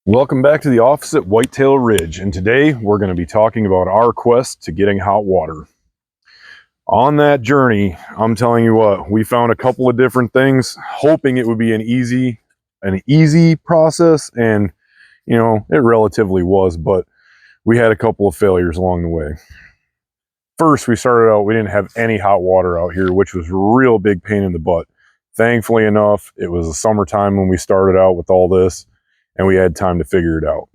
Welcome back to the office at Whitetail Ridge, and today we're going to be talking about our quest to getting hot water. On that journey, I'm telling you what, we found a couple of different things, hoping it would be an easy process, and you know, it relatively was, but we had a couple of failures along the way. First, we started out, we didn't have any hot water out here, which was a real big pain in the butt. Thankfully enough, it was the summertime when we started out with all this, and we had time to figure it out.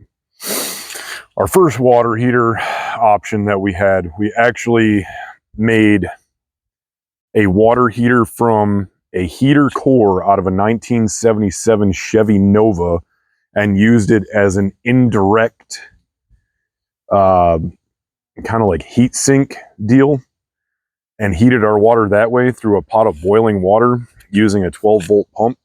Our first water heater option that we had, we actually made a water heater from a heater core out of a 1977 Chevy Nova and used it as an indirect kind of like heat sink deal, and heated our water that way through a pot of boiling water using a 12-volt pump.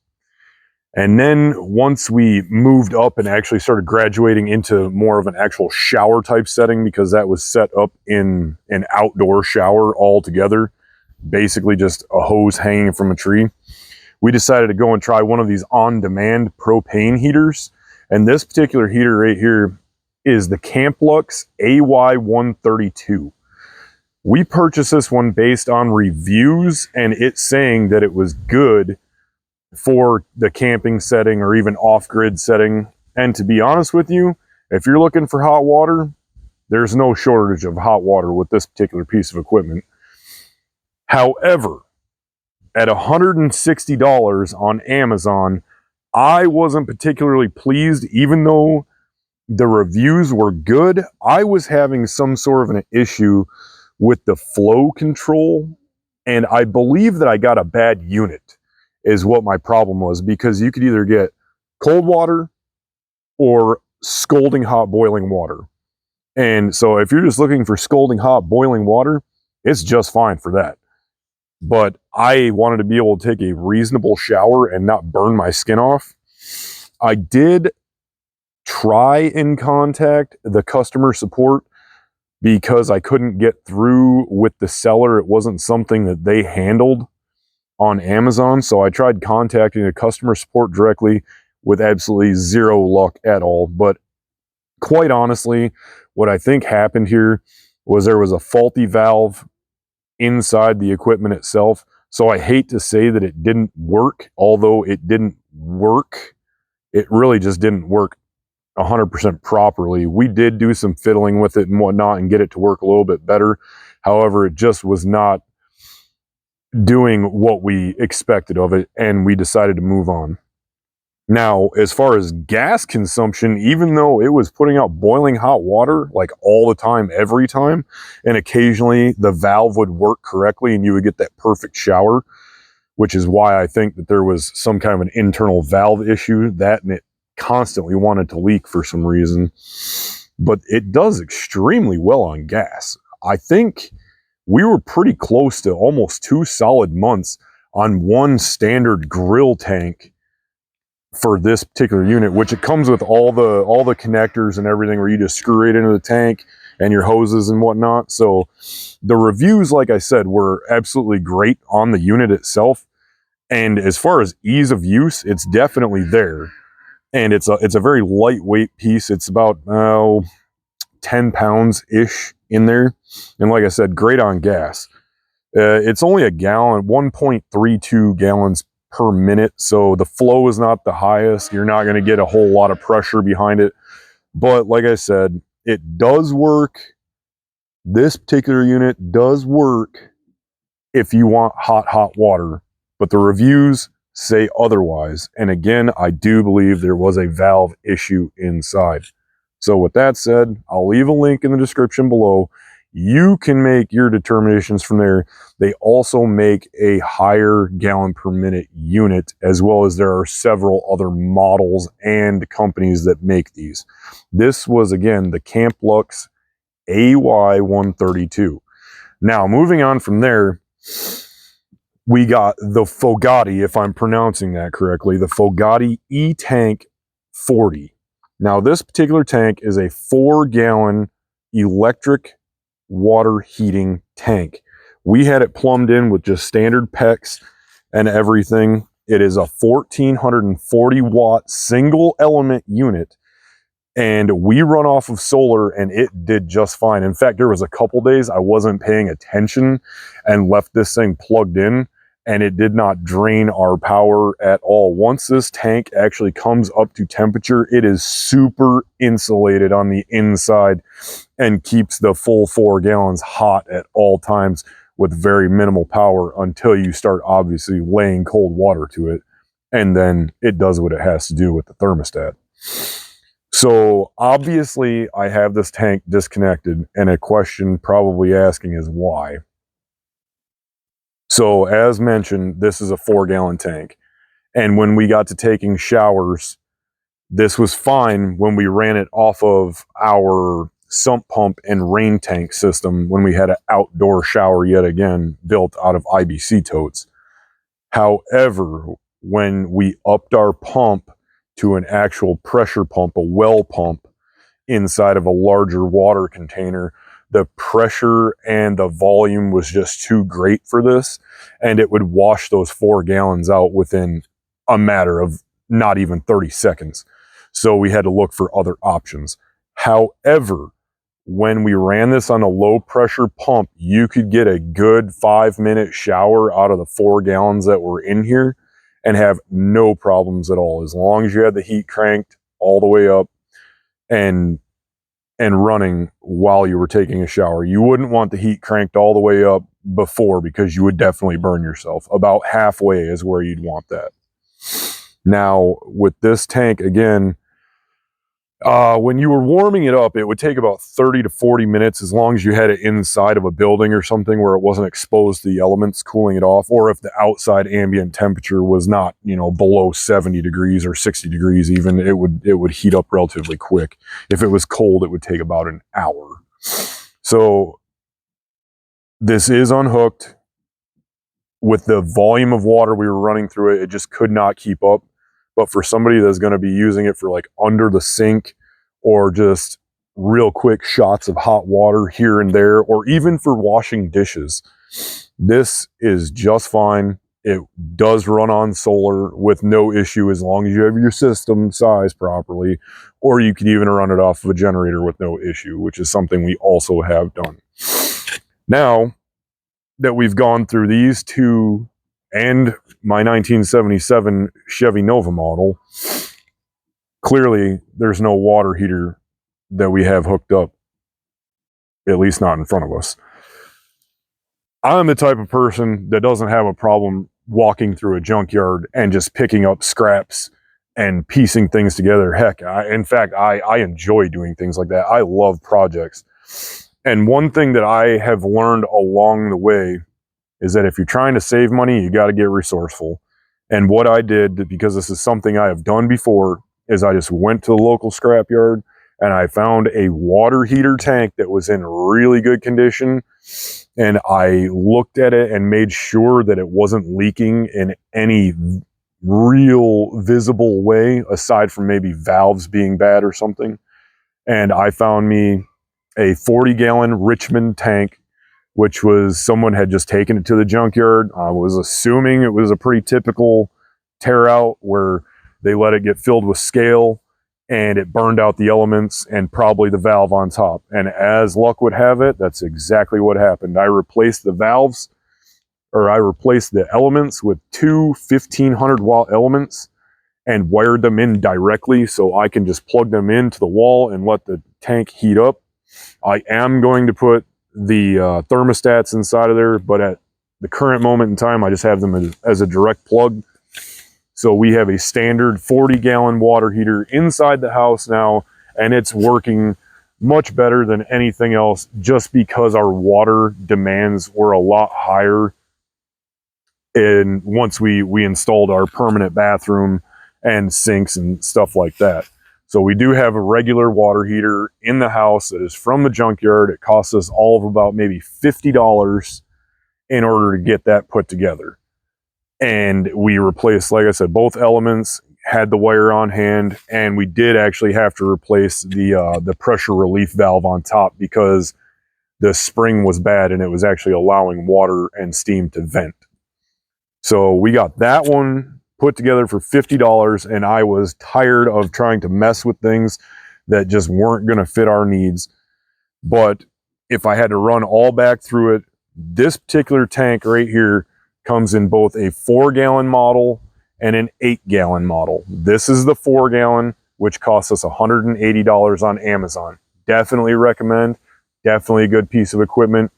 And then once we moved up and actually started graduating into more of an actual shower type setting, because that was set up in an outdoor shower altogether, basically just a hose hanging from a tree, we decided to go and try one of these on-demand propane heaters. And this particular heater right here is the Camplux AY132. We purchased this one based on reviews and it saying that it was good for the camping setting or even off-grid setting. And to be honest with you, if you're looking for hot water, there's no shortage of hot water with this particular piece of equipment. However, at $160 on Amazon, I wasn't particularly pleased. Even though the reviews were good, I was having some sort of an issue with the flow control, and I believe that I got a bad unit is what my problem was, because you could either get cold water or scalding hot boiling water. And so if you're just looking for scalding hot boiling water, it's just fine for that. But I wanted to be able to take a reasonable shower and not burn my skin off. I did try and contact the customer support because I couldn't get through with the seller. It wasn't something that they handled on Amazon. So I tried contacting the customer support directly with absolutely zero luck at all. But quite honestly, what I think happened here was there was a faulty valve inside the equipment itself. So I hate to say that it didn't work, although it didn't work. It really just didn't work 100% properly. We did do some fiddling with it and whatnot and get it to work a little bit better. However, it just was not doing what we expected of it, and we decided to move on. Now, as far as gas consumption, even though it was putting out boiling hot water like all the time, every time, and occasionally the valve would work correctly and you would get that perfect shower, which is why I think that there was some kind of an internal valve issue, that and it constantly wanted to leak for some reason. But it does extremely well on gas. I think we were pretty close to almost 2 solid months on one standard grill tank for this particular unit, which it comes with all the connectors and everything where you just screw it into the tank and your hoses and whatnot. So the reviews, like I said, were absolutely great on the unit itself. And as far as ease of use, it's definitely there. And it's a very lightweight piece. It's about 10 pounds-ish in there. And like I said, great on gas. It's only a gallon, 1.32 gallons per minute. So the flow is not the highest. You're not going to get a whole lot of pressure behind it. But like I said, it does work. This particular unit does work if you want hot water. But the reviews say otherwise. And again, I do believe there was a valve issue inside. So with that said, I'll leave a link in the description below. You can make your determinations from there. They also make a higher gallon per minute unit, as well as there are several other models and companies that make these. This was, again, the Camplux AY132. Now, moving on from there, we got the Fogatti, if I'm pronouncing that correctly, the Fogatti E-Tank 40. Now, this particular tank is a 4-gallon electric water heating tank. We had it plumbed in with just standard PEX and everything. It is a 1440 watt single element unit And we run off of solar and it did just fine. In fact, there was a couple days I wasn't paying attention and left this thing plugged in and it did not drain our power at all. Once this tank actually comes up to temperature, it is super insulated on the inside and keeps the full 4 gallons hot at all times with very minimal power until you start obviously laying cold water to it. And then it does what it has to do with the thermostat. So obviously I have this tank disconnected, and a question probably asking is why. So as mentioned, this is a 4 gallon tank. And when we got to taking showers, this was fine when we ran it off of our sump pump and rain tank system when we had an outdoor shower yet again built out of IBC totes. However, when we upped our pump to an actual pressure pump, a well pump inside of a larger water container, the pressure and the volume was just too great for this, and it would wash those 4 gallons out within a matter of not even 30 seconds. So we had to look for other options. However, when we ran this on a low pressure pump, you could get a good 5-minute shower out of the 4 gallons that were in here and have no problems at all, as long as you had the heat cranked all the way up and running while you were taking a shower. You wouldn't want the heat cranked all the way up before, because you would definitely burn yourself. About halfway is where you'd want that. Now with this tank, again, when you were warming it up, it would take about 30 to 40 minutes, as long as you had it inside of a building or something where it wasn't exposed to the elements, cooling it off, or if the outside ambient temperature was not, you know, below 70 degrees or 60 degrees even, it would heat up relatively quick. If it was cold, it would take about an hour. So this is unhooked. With the volume of water we were running through it, it just could not keep up. But for somebody that's going to be using it for like under the sink, or just real quick shots of hot water here and there, or even for washing dishes, this is just fine. It does run on solar with no issue, as long as you have your system sized properly, or you can even run it off of a generator with no issue, which is something we also have done. Now that we've gone through these two and my 1977 Chevy Nova model, clearly there's no water heater that we have hooked up, at least not in front of us. I'm the type of person that doesn't have a problem walking through a junkyard and just picking up scraps and piecing things together. Heck, in fact, I enjoy doing things like that. I love projects. And one thing that I have learned along the way is that if you're trying to save money, you got to get resourceful. And what I did, because this is something I have done before, is I just went to the local scrapyard and I found a water heater tank that was in really good condition. And I looked at it and made sure that it wasn't leaking in any real visible way, aside from maybe valves being bad or something. And I found me a 40-gallon Richmond tank, which was, someone had just taken it to the junkyard. I was assuming it was a pretty typical tear out where they let it get filled with scale and it burned out the elements and probably the valve on top. And as luck would have it, that's exactly what happened. I replaced the valves, or I replaced the elements with two 1500 watt elements and wired them in directly, so I can just plug them into the wall and let the tank heat up. I am going to put the thermostats inside of there, but at the current moment in time, I just have them as a direct plug. So we have a standard 40-gallon water heater inside the house now, and it's working much better than anything else, just because our water demands were a lot higher. And once we installed our permanent bathroom and sinks and stuff like that. So we do have a regular water heater in the house that is from the junkyard. It costs us all of about maybe $50 in order to get that put together. And we replaced, like I said, both elements, had the wire on hand, and we did actually have to replace the pressure relief valve on top, because the spring was bad and it was actually allowing water and steam to vent. So we got that one put together for $50, and I was tired of trying to mess with things that just weren't going to fit our needs. But if I had to run all back through it, this particular tank right here comes in both a 4-gallon model and an 8-gallon model. This is the 4-gallon, which costs us $180 on Amazon. Definitely recommend. Definitely a good piece of equipment.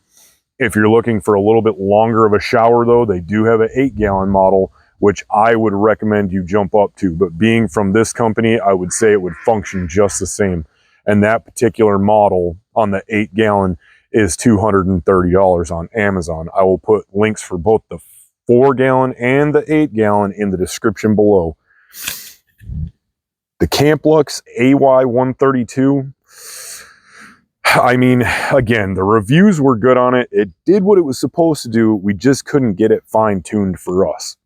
If you're looking for a little bit longer of a shower though, they do have an 8-gallon model, which I would recommend you jump up to. But being from this company, I would say it would function just the same. And that particular model on the 8-gallon is $230 on Amazon. I will put links for both the 4-gallon and the 8-gallon in the description below. The Camplux AY132, I mean, again, the reviews were good on it. It did what it was supposed to do. We just couldn't get it fine-tuned for us.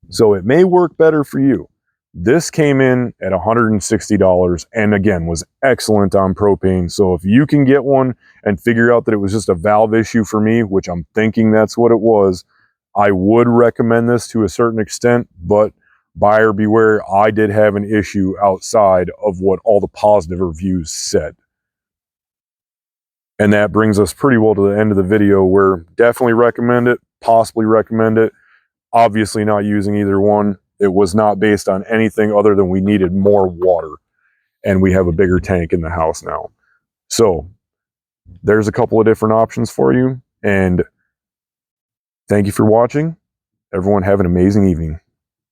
So it may work better for you. This came in at $160 and again was excellent on propane. So if you can get one and figure out that it was just a valve issue for me, which I'm thinking that's what it was, I would recommend this to a certain extent, but buyer beware, I did have an issue outside of what all the positive reviews said. And that brings us pretty well to the end of the video, where definitely recommend it, possibly recommend it. Obviously not using either one. It was not based on anything other than we needed more water, and we have a bigger tank in the house now. So there's a couple of different options for you, and thank you for watching. Everyone have an amazing evening.